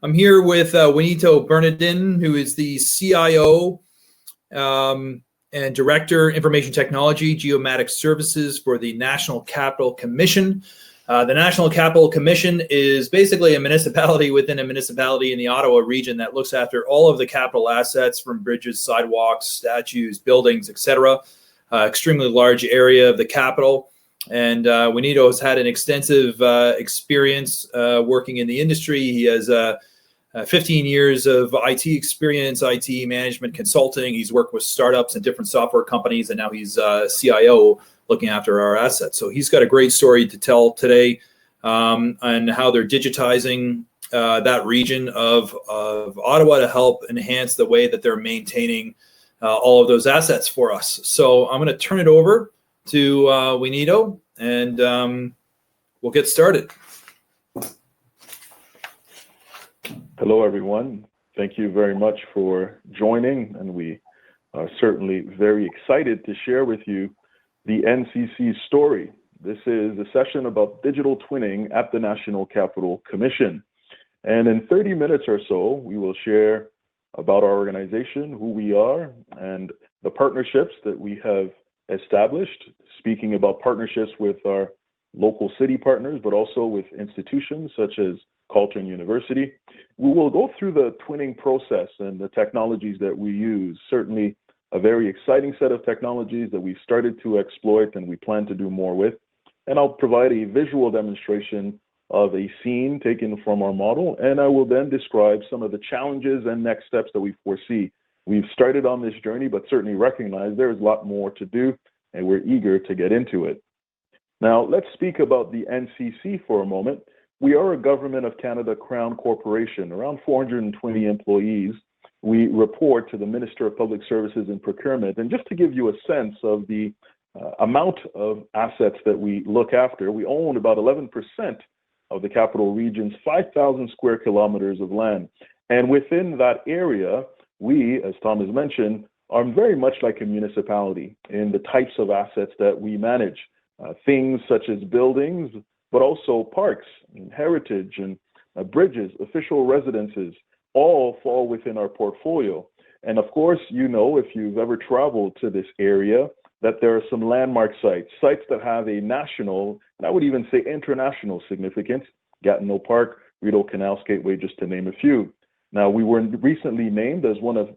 I'm here with Wanito Bernadin, who is the CIO and Director, Information Technology, Geomatics Services for the National Capital Commission. The National Capital Commission is basically a municipality within a municipality in the Ottawa region that looks after all of the capital assets from bridges, sidewalks, statues, buildings, etc. Extremely large area of the capital. And Wanito has had an extensive experience working in the industry. He has 15 years of IT experience, IT management consulting. He's worked with startups and different software companies, and now he's CIO looking after our assets. So he's got a great story to tell today on how they're digitizing that region of Ottawa to help enhance the way that they're maintaining all of those assets for us. So I'm going to turn it over to Wanito, and we'll get started. Hello, everyone. Thank you very much for joining, and we are certainly very excited to share with you the NCC story. This is a session about digital twinning at the National Capital Commission. And in 30 minutes or so, we will share about our organization, who we are, and the partnerships that we have established, speaking about partnerships with our local city partners, but also with institutions such as Carleton University. We will go through the twinning process and the technologies that we use. Certainly a very exciting set of technologies that we've started to exploit and we plan to do more with. And I'll provide a visual demonstration of a scene taken from our model, and I will then describe some of the challenges and next steps that we foresee. We've started on this journey, but certainly recognize there's a lot more to do, and we're eager to get into it. Now, let's speak about the NCC for a moment. We are a Government of Canada Crown Corporation, around 420 employees. We report to the Minister of Public Services and Procurement. And just to give you a sense of the amount of assets that we look after, we own about 11% of the capital region's 5,000 square kilometers of land. And within that area, we, as Tom has mentioned, are very much like a municipality in the types of assets that we manage. Things such as buildings, but also parks and heritage and bridges, official residences, all fall within our portfolio. And of course, you know, if you've ever traveled to this area, that there are some landmark sites that have a national, and I would even say international significance. Gatineau Park, Rideau Canal Skateway, just to name a few. Now, we were recently named as one of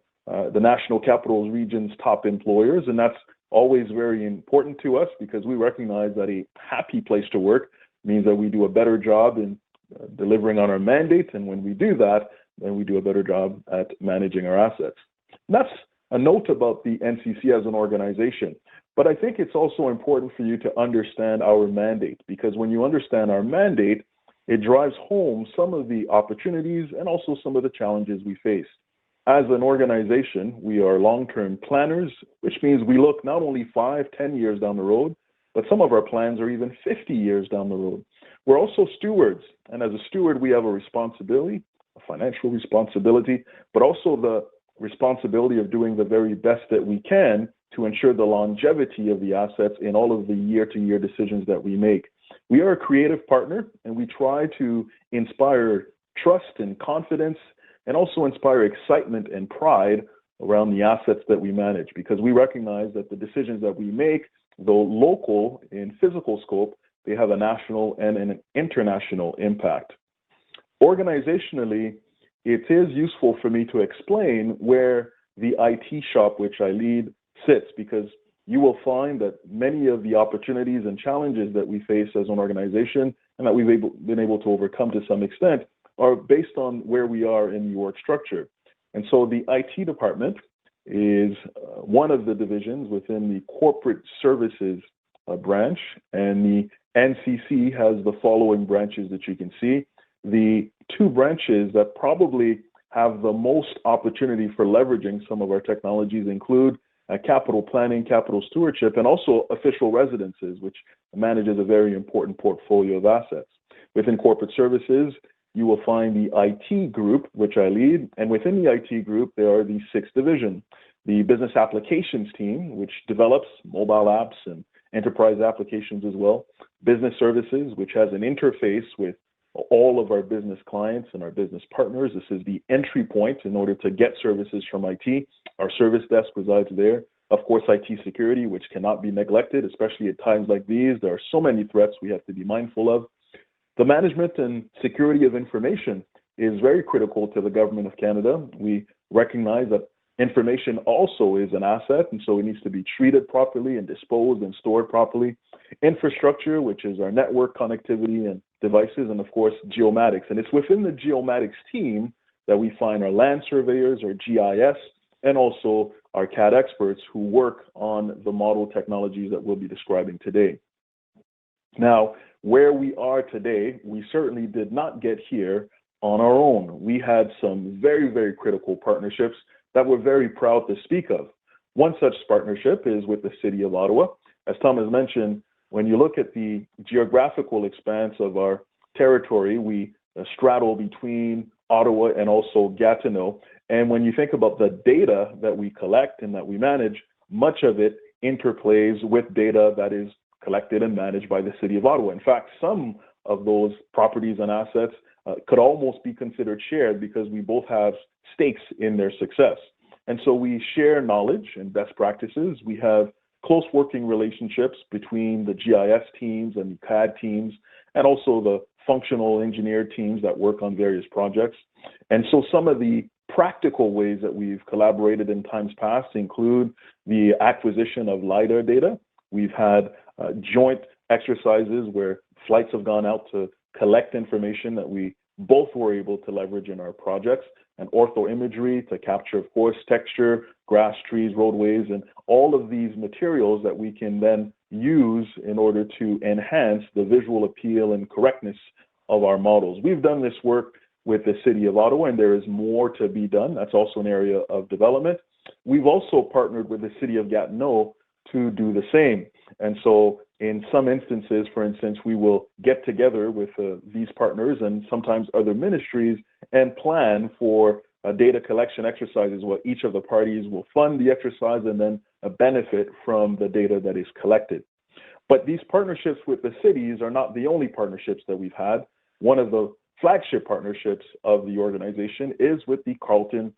the National Capital Region's top employers, and that's always very important to us because we recognize that a happy place to work means that we do a better job in delivering on our mandate, and when we do that, then we do a better job at managing our assets. And that's a note about the NCC as an organization, but I think it's also important for you to understand our mandate, because when you understand our mandate, it drives home some of the opportunities and also some of the challenges we face. As an organization, we are long-term planners, which means we look not only 5, 10 years down the road, but some of our plans are even 50 years down the road. We're also stewards, and as a steward, we have a responsibility, a financial responsibility, but also the responsibility of doing the very best that we can to ensure the longevity of the assets in all of the year-to-year decisions that we make. We are a creative partner, and we try to inspire trust and confidence, and also inspire excitement and pride around the assets that we manage, because we recognize that the decisions that we make, though local in physical scope, they have a national and an international impact. Organizationally, it is useful for me to explain where the IT shop, which I lead, sits, because you will find that many of the opportunities and challenges that we face as an organization and that we've been able to overcome to some extent are based on where we are in the org structure. And so the IT department is one of the divisions within the corporate services branch, and the NCC has the following branches that you can see. The two branches that probably have the most opportunity for leveraging some of our technologies include capital planning, capital stewardship, and also official residences, which manages a very important portfolio of assets. Within corporate services, you will find the IT group, which I lead, and within the IT group, there are the 6 divisions. The business applications team, which develops mobile apps and enterprise applications as well. Business services, which has an interface with all of our business clients and our business partners. This is the entry point in order to get services from IT. Our service desk resides there. Of course, IT security, which cannot be neglected, especially at times like these. There are so many threats we have to be mindful of. The management and security of information is very critical to the Government of Canada. We recognize that information also is an asset, and so it needs to be treated properly and disposed and stored properly. Infrastructure, which is our network connectivity and devices, and of course, geomatics. And it's within the geomatics team that we find our land surveyors, our GIS, and also our CAD experts who work on the model technologies that we'll be describing today. Now, where we are today, we certainly did not get here on our own. We had some very, very critical partnerships that we're very proud to speak of. One such partnership is with the City of Ottawa. As Tom has mentioned, when you look at the geographical expanse of our territory, we straddle between Ottawa and also Gatineau. And when you think about the data that we collect and that we manage, much of it interplays with data that is collected and managed by the City of Ottawa. In fact, some of those properties and assets could almost be considered shared because we both have stakes in their success. And so we share knowledge and best practices. We have close working relationships between the GIS teams and the CAD teams, and also the functional engineer teams that work on various projects. And so some of the practical ways that we've collaborated in times past include the acquisition of LiDAR data. We've had joint exercises where flights have gone out to collect information that we both were able to leverage in our projects, and ortho imagery to capture, of course, texture, grass, trees, roadways, and all of these materials that we can then use in order to enhance the visual appeal and correctness of our models. We've done this work with the City of Ottawa, and there is more to be done. That's also an area of development. We've also partnered with the City of Gatineau to do the same. And so in some instances, for instance, we will get together with these partners and sometimes other ministries and plan for data collection exercises where each of the parties will fund the exercise and then benefit from the data that is collected. But these partnerships with the cities are not the only partnerships that we've had. One of the flagship partnerships of the organization is with the Carleton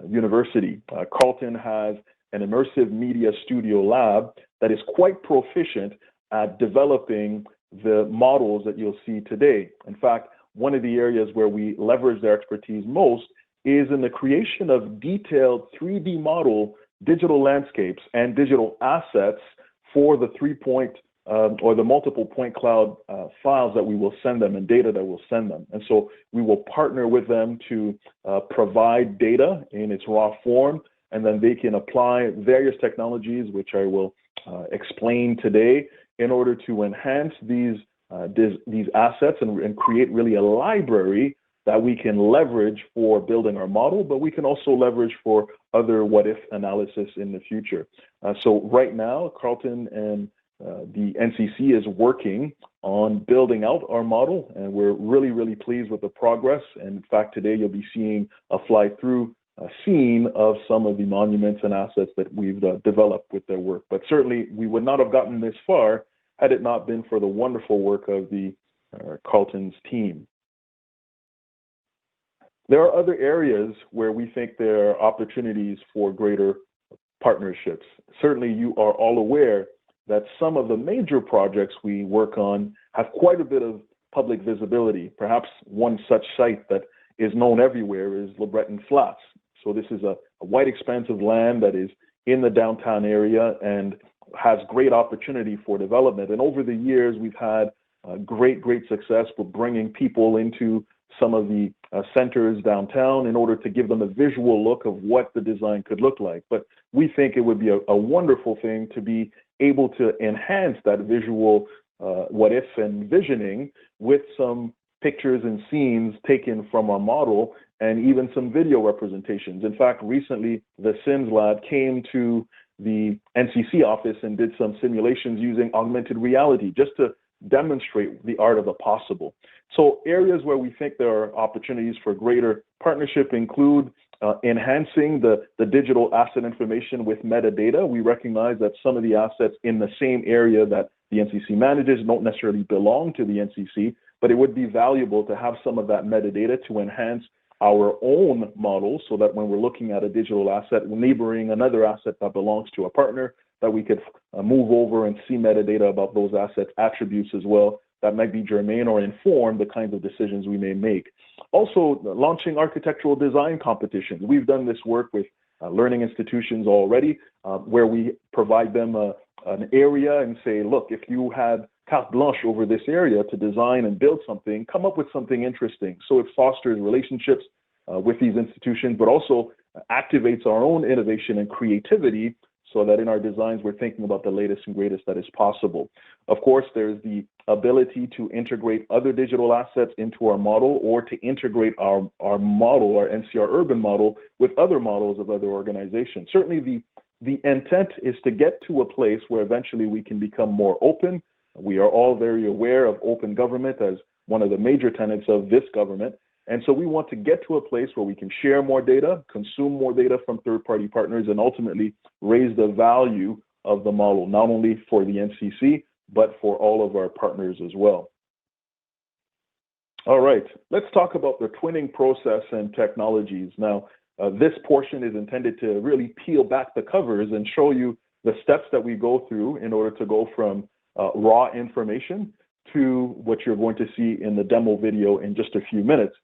University. Carleton has an immersive media studio lab that is quite proficient at developing the models that you'll see today. In fact, one of the areas where we leverage their expertise most is in the creation of detailed 3D model digital landscapes and digital assets for the 3-point or the multiple point cloud files that we will send them and data that we'll send them. And so we will partner with them to provide data in its raw form, and then they can apply various technologies, which I will explain today, in order to enhance these assets and create really a library that we can leverage for building our model, but we can also leverage for other what-if analysis in the future. So right now, Carleton and the NCC is working on building out our model, and we're really, really pleased with the progress. And in fact, today you'll be seeing a fly-through scene of some of the monuments and assets that we've developed with their work. But certainly we would not have gotten this far had it not been for the wonderful work of the Carleton's team. There are other areas where we think there are opportunities for greater partnerships. Certainly you are all aware that some of the major projects we work on have quite a bit of public visibility. Perhaps one such site that is known everywhere is LeBreton Flats. So this is a wide expanse of land that is in the downtown area and has great opportunity for development. And over the years, we've had great success with bringing people into some of the centers downtown in order to give them a visual look of what the design could look like. But we think it would be a wonderful thing to be able to enhance that visual what-if and visioning with some pictures and scenes taken from our model and even some video representations. In fact, recently, the CIMS Lab came to the NCC office and did some simulations using augmented reality just to demonstrate the art of the possible. So areas where we think there are opportunities for greater partnership include enhancing the digital asset information with metadata. We recognize that some of the assets in the same area that the NCC manages don't necessarily belong to the NCC, but it would be valuable to have some of that metadata to enhance our own models so that when we're looking at a digital asset, neighboring another asset that belongs to a partner, that we could move over and see metadata about those assets, attributes as well, that might be germane or inform the kinds of decisions we may make. Also, launching architectural design competitions. We've done this work with learning institutions already, where we provide them an area and say, look, if you had carte blanche over this area to design and build something, come up with something interesting. So it fosters relationships with these institutions, but also activates our own innovation and creativity so that in our designs, we're thinking about the latest and greatest that is possible. Of course, there's the ability to integrate other digital assets into our model, or to integrate our model, our NCR urban model, with other models of other organizations. Certainly the intent is to get to a place where eventually we can become more open. We are all very aware of open government as one of the major tenets of this government. And so we want to get to a place where we can share more data, consume more data from third-party partners, and ultimately raise the value of the model, not only for the NCC, but for all of our partners as well. All right, let's talk about the twinning process and technologies. Now, this portion is intended to really peel back the covers and show you the steps that we go through in order to go from raw information to what you're going to see in the demo video in just a few minutes.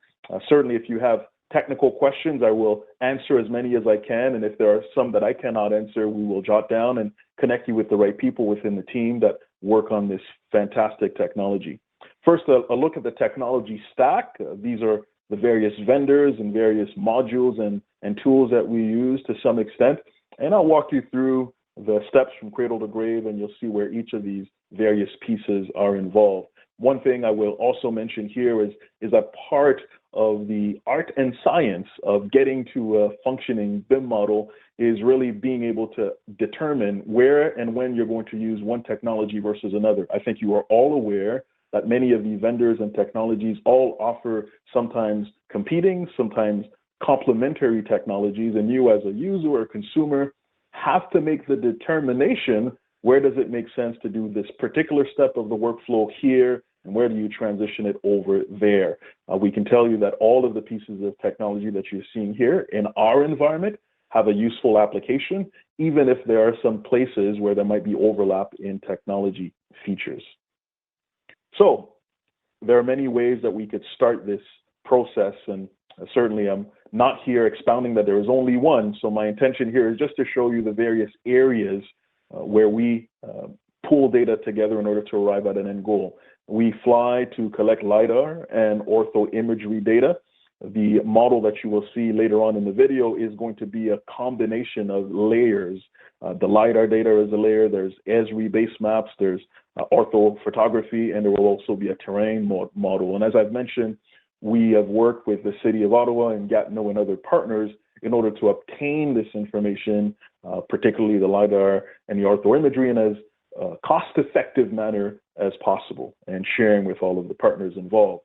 Certainly, if you have technical questions, I will answer as many as I can. And if there are some that I cannot answer, we will jot down and connect you with the right people within the team that work on this fantastic technology. First, a look at the technology stack. These are the various vendors and various modules and tools that we use to some extent. And I'll walk you through the steps from cradle to grave, and you'll see where each of these various pieces are involved. One thing I will also mention here is a part of the art and science of getting to a functioning BIM model is really being able to determine where and when you're going to use one technology versus another. I think you are all aware that many of these vendors and technologies all offer sometimes competing, sometimes complementary technologies, and you as a user or consumer have to make the determination, where does it make sense to do this particular step of the workflow here, and where do you transition it over there? We can tell you that all of the pieces of technology that you're seeing here in our environment have a useful application, even if there are some places where there might be overlap in technology features. So there are many ways that we could start this process, and certainly I'm not here expounding that there is only one. So my intention here is just to show you the various areas where we pull data together in order to arrive at an end goal. We fly to collect LiDAR and ortho imagery data. The model that you will see later on in the video is going to be a combination of layers. The LiDAR data is a layer, there's Esri base maps, there's ortho photography, and there will also be a terrain model. And as I've mentioned, we have worked with the City of Ottawa and Gatineau and other partners in order to obtain this information, particularly the LiDAR and the ortho imagery, in as cost-effective manner as possible, and sharing with all of the partners involved.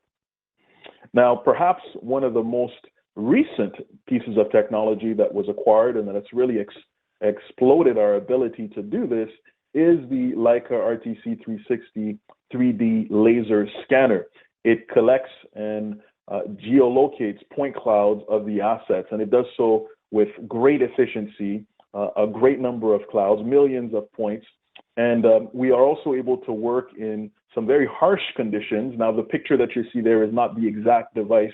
Now, perhaps one of the most recent pieces of technology that was acquired and that it's really exploded our ability to do this is the Leica RTC 360 3D laser scanner. It collects and geolocates point clouds of the assets, and it does so with great efficiency, a great number of clouds, millions of points. And we are also able to work in some very harsh conditions. Now, the picture that you see there is not the exact device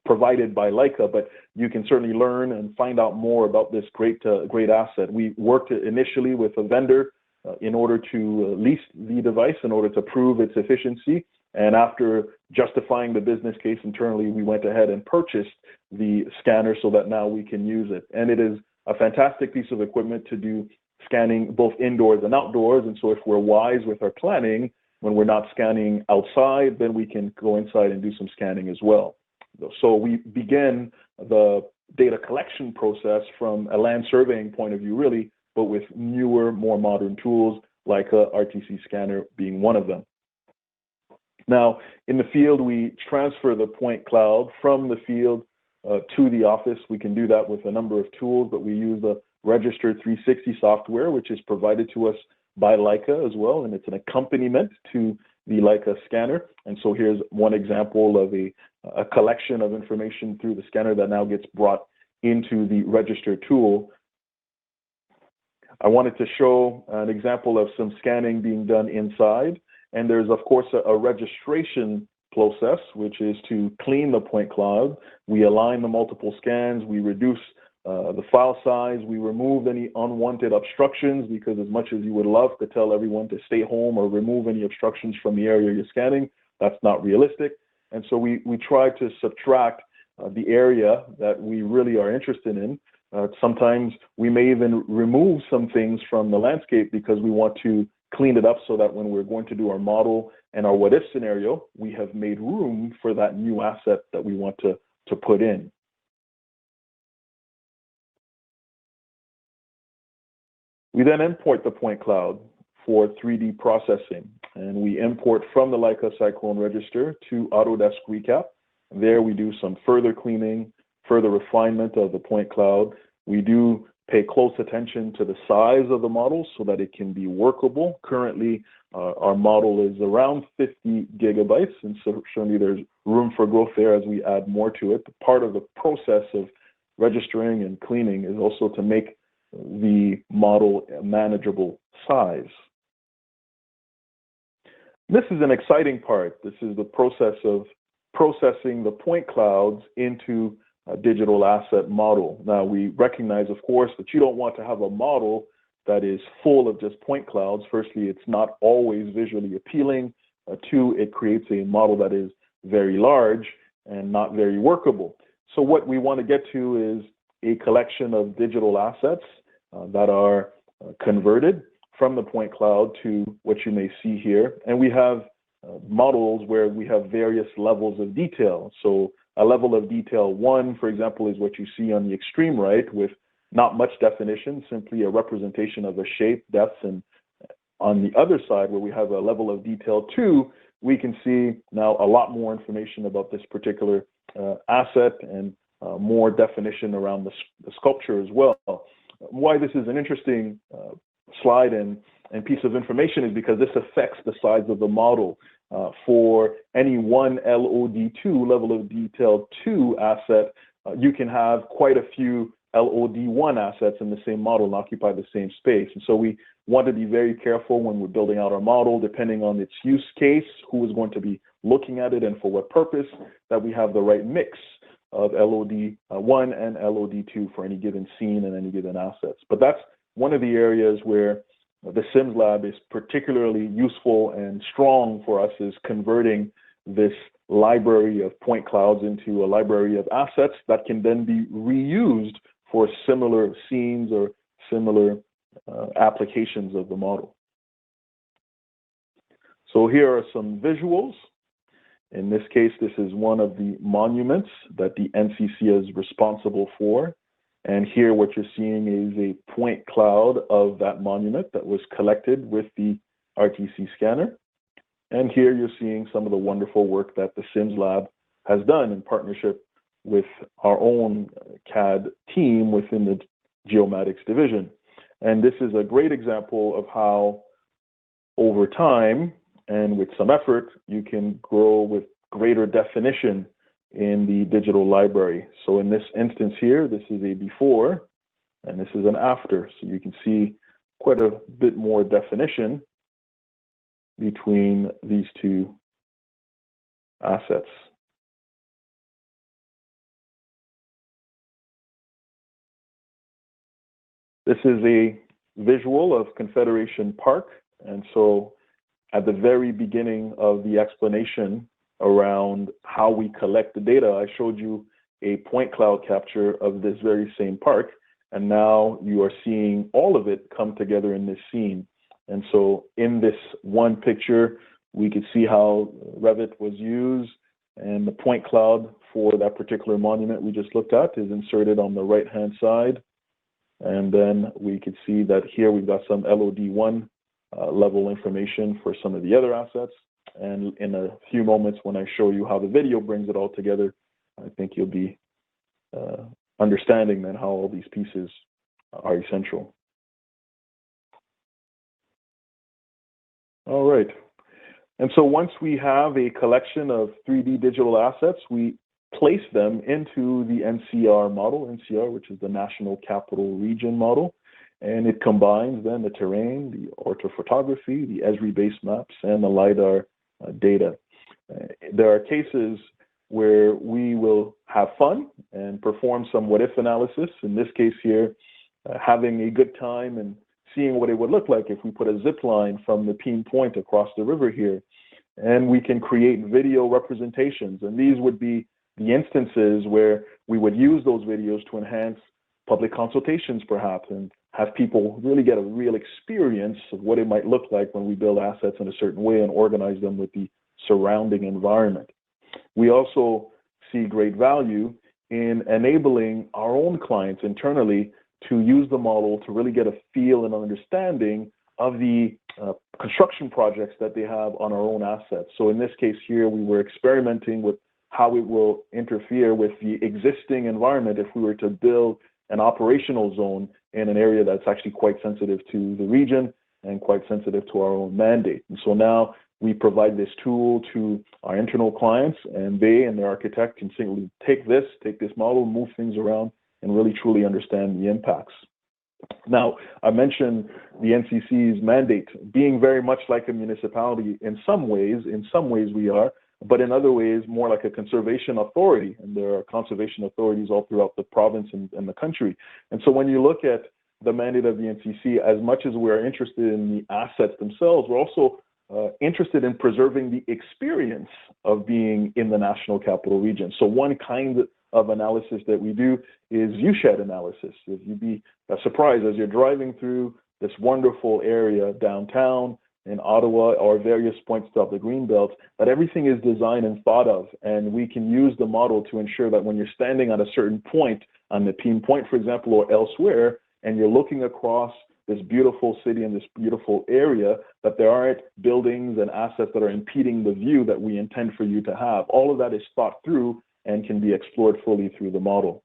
provided by Leica, but you can certainly learn and find out more about this great asset. We worked initially with a vendor in order to lease the device in order to prove its efficiency. And after justifying the business case internally, we went ahead and purchased the scanner so that now we can use it. And it is a fantastic piece of equipment to do scanning both indoors and outdoors. And so if we're wise with our planning, when we're not scanning outside, then we can go inside and do some scanning as well. So we begin the data collection process from a land surveying point of view, really, but with newer, more modern tools like a RTC scanner being one of them. Now, in the field, we transfer the point cloud from the field to the office. We can do that with a number of tools, but we use the Register 360 software, which is provided to us by Leica as well, and it's an accompaniment to the Leica scanner. And so here's one example of a collection of information through the scanner that now gets brought into the register tool. I wanted to show an example of some scanning being done inside. And there's, of course, a registration process, which is to clean the point cloud. We align the multiple scans, we reduce the file size, we remove any unwanted obstructions, because as much as you would love to tell everyone to stay home or remove any obstructions from the area you're scanning, that's not realistic. And so we try to subtract the area that we really are interested in. Sometimes we may even remove some things from the landscape because we want to clean it up so that when we're going to do our model and our what if scenario, we have made room for that new asset that we want to put in. We then import the point cloud for 3D processing, and we import from the Leica Cyclone Register to Autodesk Recap. There we do some further cleaning, further refinement of the point cloud. We do pay close attention to the size of the model so that it can be workable. Currently, our model is around 50 gigabytes, and so certainly there's room for growth there as we add more to it. Part of the process of registering and cleaning is also to make the model a manageable size. This is an exciting part. This is the process of processing the point clouds into a digital asset model. Now, we recognize, of course, that you don't want to have a model that is full of just point clouds. Firstly, it's not always visually appealing. Two, it creates a model that is very large and not very workable. So what we want to get to is a collection of digital assets that are converted from the point cloud to what you may see here. And we have models where we have various levels of detail. So a level of detail 1, for example, is what you see on the extreme right, with not much definition, simply a representation of a shape, depth, and on the other side, where we have a level of detail 2, we can see now a lot more information about this particular asset and more definition around the sculpture as well. Why this is an interesting slide and piece of information is because this affects the size of the model. For any one LOD2, level of detail 2 asset, you can have quite a few LOD1 assets in the same model and occupy the same space. And so we want to be very careful when we're building out our model, depending on its use case, who is going to be looking at it and for what purpose, that we have the right mix of LOD1 and LOD2 for any given scene and any given assets. But that's one of the areas where the CIMS Lab is particularly useful and strong for us, is converting this library of point clouds into a library of assets that can then be reused for similar scenes or similar applications of the model. So here are some visuals. In this case, this is one of the monuments that the NCC is responsible for. And here what you're seeing is a point cloud of that monument that was collected with the RTC scanner. And here you're seeing some of the wonderful work that the CIMS Lab has done in partnership with our own CAD team within the Geomatics division. And this is a great example of how over time and with some effort, you can grow with greater definition in the digital library. So in this instance here, this is a before and this is an after. So you can see quite a bit more definition between these two assets. This is a visual of Confederation Park. And so at the very beginning of the explanation around how we collect the data, I showed you a point cloud capture of this very same park. And now you are seeing all of it come together in this scene. And so in this one picture, we could see how Revit was used, and the point cloud for that particular monument we just looked at is inserted on the right-hand side. And then we could see that here we've got some LOD1 level information for some of the other assets. And in a few moments, when I show you how the video brings it all together, I think you'll be understanding then how all these pieces are essential. All right. And so once we have a collection of 3D digital assets, we place them into the NCR model, NCR, which is the National Capital Region model. And it combines then the terrain, the orthophotography, the Esri-based maps, and the LiDAR data. There are cases where we will have fun and perform some what-if analysis. In this case here, having a good time and seeing what it would look like if we put a zip line from the Peen Point across the river here. And we can create video representations. And these would be the instances where we would use those videos to enhance public consultations, perhaps, and have people really get a real experience of what it might look like when we build assets in a certain way and organize them with the surrounding environment. We also see great value in enabling our own clients internally to use the model to really get a feel and understanding of the construction projects that they have on our own assets. So in this case here, we were experimenting with how it will interfere with the existing environment if we were to build an operational zone in an area that's actually quite sensitive to the region and quite sensitive to our own mandate. And so now we provide this tool to our internal clients, and they and their architect can simply take this model, move things around, and really truly understand the impacts. Now, I mentioned the NCC's mandate being very much like a municipality in some ways we are, but in other ways more like a conservation authority, and there are conservation authorities all throughout the province and the country. And so when you look at the mandate of the NCC, as much as we're interested in the assets themselves, we're also interested in preserving the experience of being in the National Capital Region. So one kind of analysis that we do is viewshed analysis. If you'd be surprised as you're driving through this wonderful area downtown in Ottawa or various points of the Greenbelt, that everything is designed and thought of, and we can use the model to ensure that when you're standing at a certain point on the Peen Point, for example, or elsewhere, and you're looking across this beautiful city and this beautiful area, that there aren't buildings and assets that are impeding the view that we intend for you to have. All of that is thought through and can be explored fully through the model.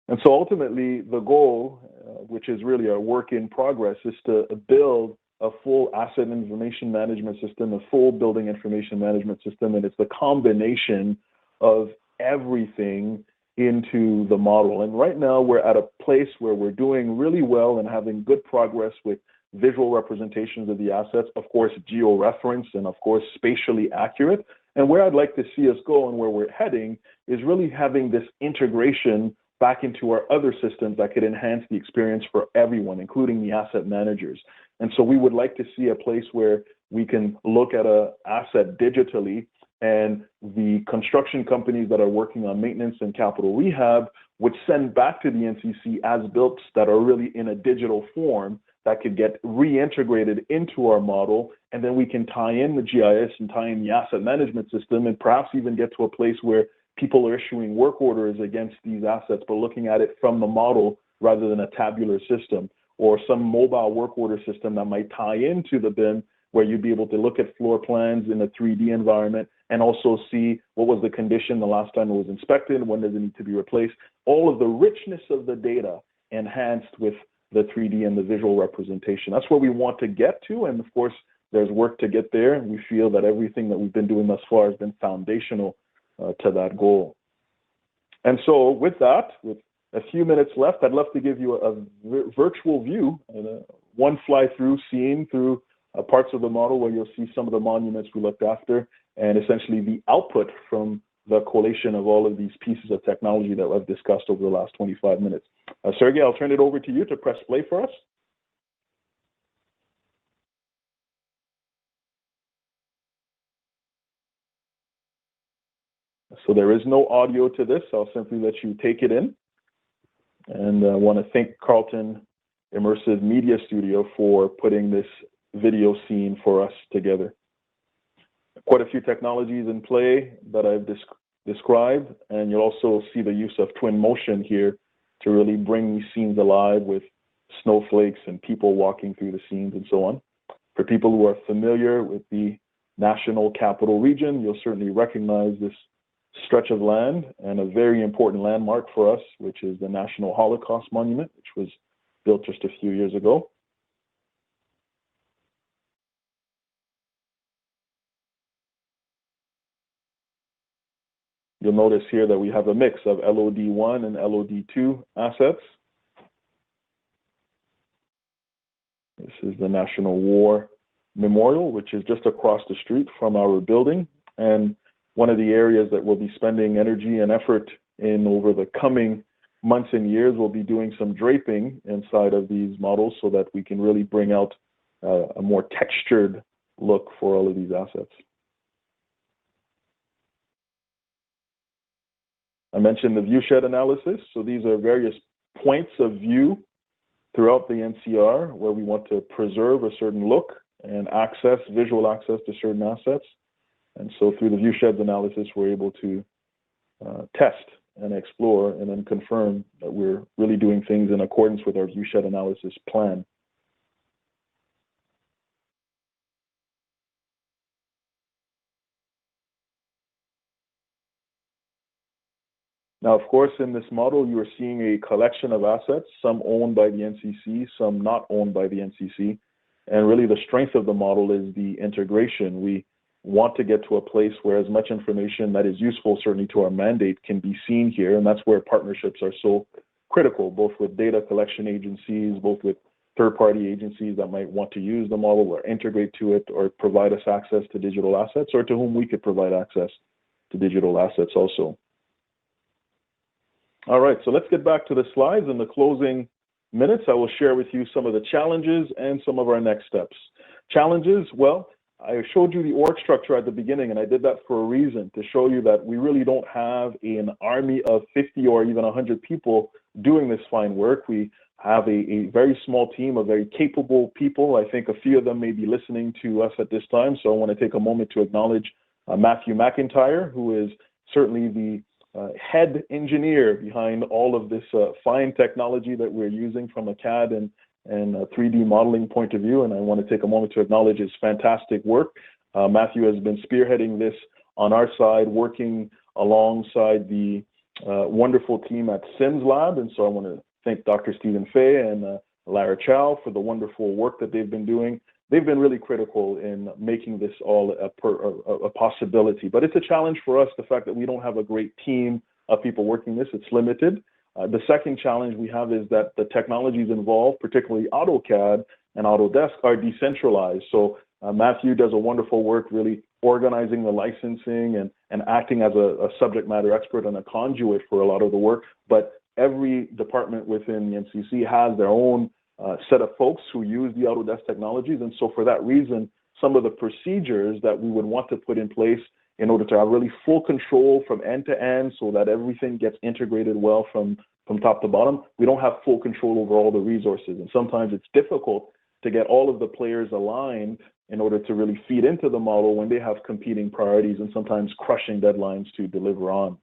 And so ultimately, the goal, which is really a work in progress, is to build a full asset information management system, a full building information management system, and it's the combination of everything into the model. And right now, we're at a place where we're doing really well and having good progress with visual representations of the assets, of course, geo-referenced and, of course, spatially accurate. And where I'd like to see us go and where we're heading is really having this integration back into our other systems that could enhance the experience for everyone, including the asset managers. And so we would like to see a place where we can look at an asset digitally, and the construction companies that are working on maintenance and capital rehab would send back to the NCC as-built that are really in a digital form that could get reintegrated into our model, and then we can tie in the GIS and tie in the asset management system, and perhaps even get to a place where people are issuing work orders against these assets, but looking at it from the model rather than a tabular system, or some mobile work order system that might tie into the BIM, where you'd be able to look at floor plans in a 3D environment and also see what was the condition the last time it was inspected, when does it need to be replaced. All of the richness of the data enhanced with the 3D and the visual representation. That's where we want to get to, and of course, there's work to get there, and we feel that everything that we've been doing thus far has been foundational to that goal. And so with that, with a few minutes left, I'd love to give you a virtual view, and one fly-through scene through parts of the model where you'll see some of the monuments we looked after, and essentially the output from the collation of all of these pieces of technology that I've discussed over the last 25 minutes. Sergey, I'll turn it over to you to press play for us. So there is no audio to this. I'll simply let you take it in. And I want to thank Carleton Immersive Media Studio for putting this video scene for us together. Quite a few technologies in play that I've described, and you'll also see the use of twin motion here to really bring these scenes alive with snowflakes and people walking through the scenes and so on. For people who are familiar with the National Capital Region, you'll certainly recognize this stretch of land and a very important landmark for us, which is the National Holocaust Monument, which was built just a few years ago. you'll notice here that we have a mix of LOD1 and LOD2 assets. This is the National War Memorial, which is just across the street from our building. And one of the areas that we'll be spending energy and effort in over the coming months and years, we'll be doing some draping inside of these models so that we can really bring out a more textured look for all of these assets. I mentioned the viewshed analysis. So these are various points of view throughout the NCR where we want to preserve a certain look and access, visual access to certain assets. And so through the viewshed analysis, we're able to test and explore and then confirm that we're really doing things in accordance with our viewshed analysis plan. Now, of course, in this model, you are seeing a collection of assets, some owned by the NCC, some not owned by the NCC. And really the strength of the model is the integration. We want to get to a place where as much information that is useful, certainly to our mandate, can be seen here. And that's where partnerships are so critical, both with data collection agencies, both with third-party agencies that might want to use the model or integrate to it or provide us access to digital assets, or to whom we could provide access to digital assets also. All right, so let's get back to the slides. In the closing minutes, I will share with you some of the challenges and some of our next steps. Challenges, well, I showed you the org structure at the beginning, and I did that for a reason, to show you that we really don't have an army of 50 or even 100 people doing this fine work. We have a very small team of very capable people. I think a few of them may be listening to us at this time, so I want to take a moment to acknowledge Matthew McIntyre, who is certainly the head engineer behind all of this fine technology that we're using from a CAD and a 3D modeling point of view. And I want to take a moment to acknowledge his fantastic work. Matthew has been spearheading this on our side, working alongside the wonderful team at CIMS Lab. And so I want to thank Dr. Stephen Fay and Lara Chow for the wonderful work that they've been doing. They've been really critical in making this all a possibility. But it's a challenge for us, the fact that we don't have a great team of people working this. It's limited. The second challenge we have is that the technologies involved, particularly AutoCAD and Autodesk, are decentralized. So Matthew does a wonderful work really organizing the licensing and acting as a subject matter expert and a conduit for a lot of the work. But every department within the NCC has their own set of folks who use the Autodesk technologies. And so for that reason, some of the procedures that we would want to put in place in order to have really full control from end to end so that everything gets integrated well from top to bottom, we don't have full control over all the resources. And sometimes it's difficult to get all of the players aligned in order to really feed into the model when they have competing priorities and sometimes crushing deadlines to deliver on.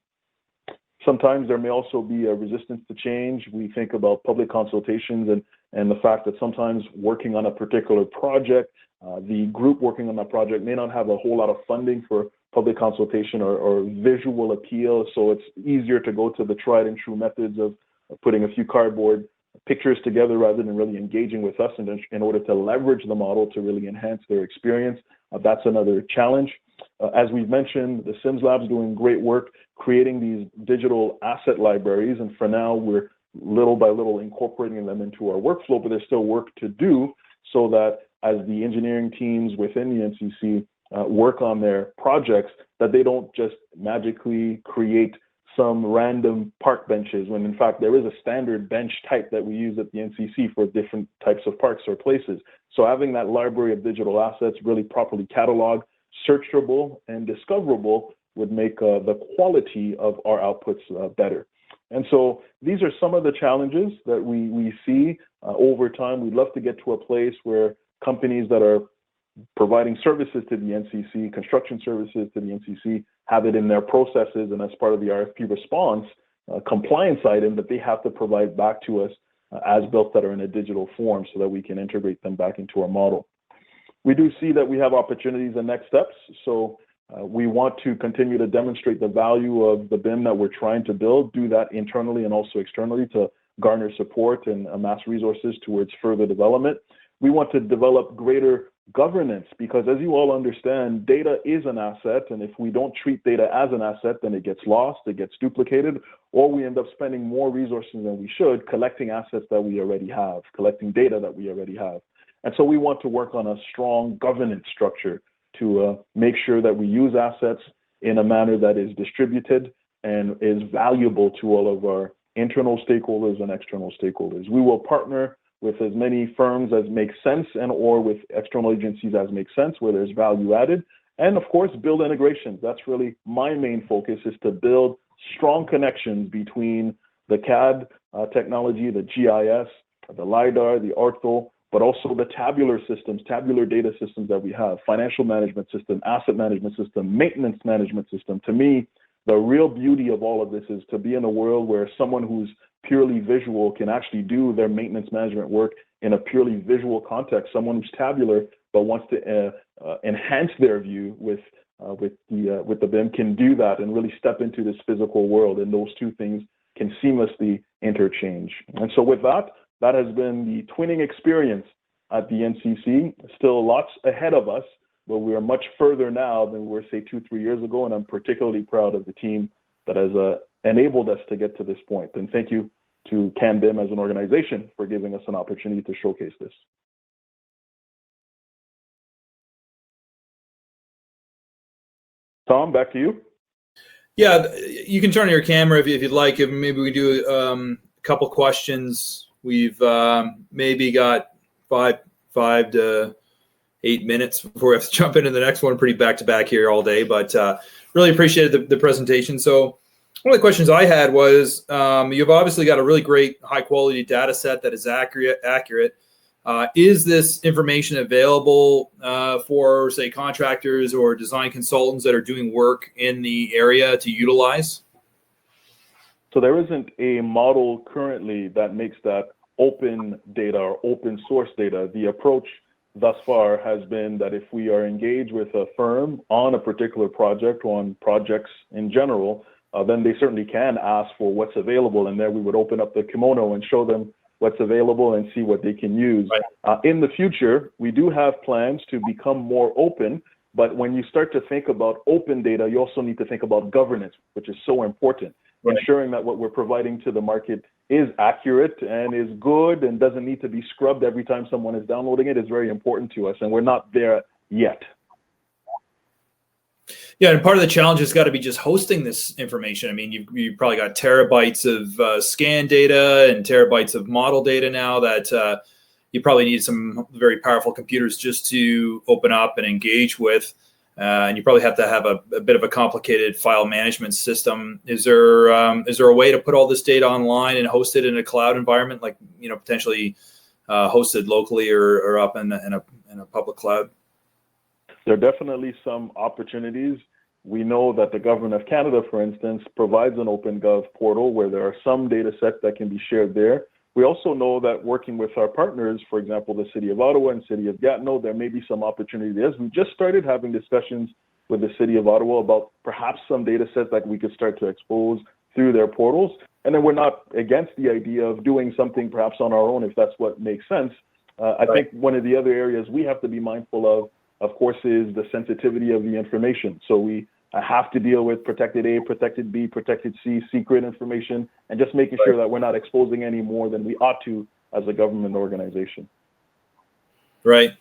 Sometimes there may also be a resistance to change. We think about public consultations and the fact that sometimes working on a particular project, the group working on that project may not have a whole lot of funding for public consultation or visual appeal. So it's easier to go to the tried and true methods of putting a few cardboard pictures together rather than really engaging with us in order to leverage the model to really enhance their experience. That's another challenge. As we've mentioned, the CIMS Lab is doing great work creating these digital asset libraries. And for now, we're little by little incorporating them into our workflow, but there's still work to do so that as the engineering teams within the NCC work on their projects, that they don't just magically create some random park benches, when in fact there is a standard bench type that we use at the NCC for different types of parks or places. So having that library of digital assets really properly cataloged, searchable, and discoverable would make the quality of our outputs better. And so these are some of the challenges that we see over time. We'd love to get to a place where companies that are providing services to the NCC, construction services to the NCC, have it in their processes and as part of the RFP response, compliance item that they have to provide back to us as built that are in a digital form so that we can integrate them back into our model. We do see that we have opportunities and next steps. So we want to continue to demonstrate the value of the BIM that we're trying to build, do that internally and also externally to garner support and amass resources towards further development. We want to develop greater governance, because as you all understand, data is an asset, and if we don't treat data as an asset, then it gets lost, it gets duplicated, or we end up spending more resources than we should collecting assets that we already have, collecting data that we already have. And so we want to work on a strong governance structure to make sure that we use assets in a manner that is distributed and is valuable to all of our internal stakeholders and external stakeholders. We will partner with as many firms as make sense and or with external agencies as make sense where there's value added. And of course, build integrations. That's really my main focus, is to build strong connections between the CAD technology, the GIS, the LiDAR, the ortho, but also the tabular systems, tabular data systems that we have, financial management system, asset management system, maintenance management system. To me, the real beauty of all of this is to be in a world where someone who's purely visual can actually do their maintenance management work in a purely visual context. Someone who's tabular but wants to enhance their view with the BIM can do that and really step into this physical world, and those two things can seamlessly interchange. And so with that, that has been the twinning experience at the NCC. Still lots ahead of us, but we are much further now than we were, say, 2-3 years ago, and I'm particularly proud of the team that has enabled us to get to this point. And thank you to CanBIM as an organization for giving us an opportunity to showcase this. Tom, back to you. Yeah, you can turn on your camera if you'd like. If maybe we do a couple questions. We've maybe got five to 8 minutes before we have to jump into the next one. Pretty back to back here all day, but really appreciated the presentation. So one of the questions I had was, you've obviously got a really great high quality data set that is accurate. Is this information available for, say, contractors or design consultants that are doing work in the area to utilize? So there isn't a model currently that makes that open data or open source data. The approach thus far has been that if we are engaged with a firm on a particular project or on projects in general, then they certainly can ask for what's available, and there we would open up the kimono and show them what's available and see what they can use. Right. In the future, we do have plans to become more open, but when you start to think about open data, you also need to think about governance, which is so important. Right. Ensuring that what we're providing to the market is accurate and is good and doesn't need to be scrubbed every time someone is downloading it is very important to us, and we're not there yet. Yeah, and part of the challenge has got to be just hosting this information. I mean, you've probably got terabytes of scan data and terabytes of model data now that you probably need some very powerful computers just to open up and engage with. And you probably have to have a bit of a complicated file management system. Is there a way to put all this data online and host it in a cloud environment, like, you know, potentially hosted locally or up in a public cloud? There are definitely some opportunities. We know that the Government of Canada, for instance, provides an OpenGov portal where there are some data sets that can be shared there. We also know that working with our partners, for example, the City of Ottawa and City of Gatineau, there may be some opportunity there. We just started having discussions with the City of Ottawa about perhaps some data sets that we could start to expose through their portals. And then we're not against the idea of doing something perhaps on our own if that's what makes sense. I think one of the other areas we have to be mindful of course, is the sensitivity of the information. So we have to deal with protected A, protected B, protected C, secret information, and just making sure that we're not exposing any more than we ought to as a government organization. Right.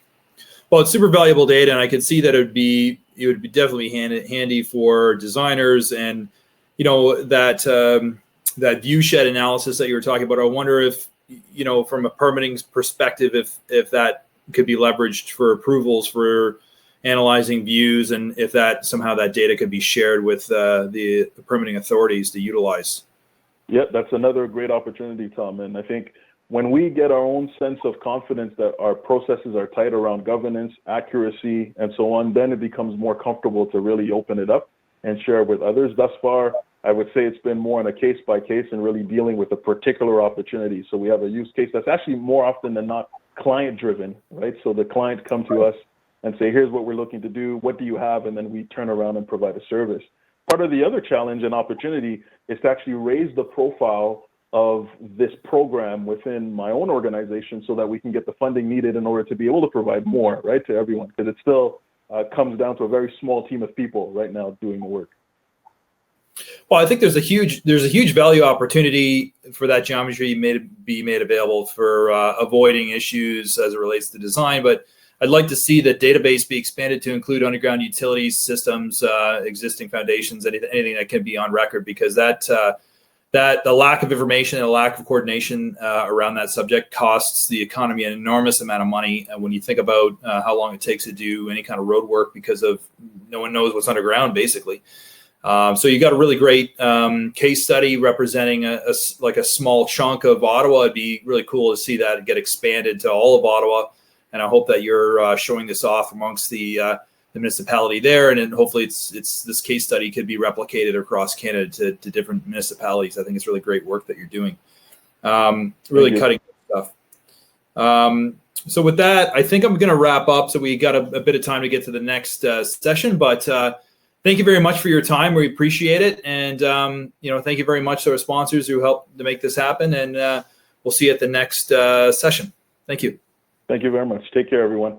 Well, it's super valuable data, and I could see that it would be definitely handy for designers, and you know that view shed analysis that you were talking about. I wonder if, you know, from a permitting perspective, if that could be leveraged for approvals for analyzing views, and if that somehow that data could be shared with the permitting authorities to utilize. Yeah, that's another great opportunity, Tom. And I think when we get our own sense of confidence that our processes are tight around governance, accuracy, and so on, then it becomes more comfortable to really open it up and share it with others. Thus far, I would say it's been more on a case by case and really dealing with a particular opportunity. So we have a use case that's actually more often than not client driven, right? So the client come to us and say, here's what we're looking to do. What do you have? And then we turn around and provide a service. Part of the other challenge and opportunity is to actually raise the profile of this program within my own organization so that we can get the funding needed in order to be able to provide more, right, to everyone, because it still comes down to a very small team of people right now doing the work. Well, I think there's a huge value opportunity for that geometry be made available for avoiding issues as it relates to design. But I'd like to see the database be expanded to include underground utilities systems, existing foundations, anything that can be on record, because that the lack of information and the lack of coordination around that subject costs the economy an enormous amount of money. When you think about how long it takes to do any kind of road work, because of no one knows what's underground, basically. So you got a really great case study representing a small chunk of Ottawa. It'd be really cool to see that get expanded to all of Ottawa. And I hope that you're showing this off amongst the municipality there, and then hopefully this case study could be replicated across Canada to different municipalities. I think it's really great work that you're doing. Really cutting stuff. So with that, I think I'm going to wrap up. So we got a bit of time to get to the next session, but thank you very much for your time. We appreciate it, and thank you very much to our sponsors who helped to make this happen. And we'll see you at the next session. Thank you. Thank you very much. Take care, everyone.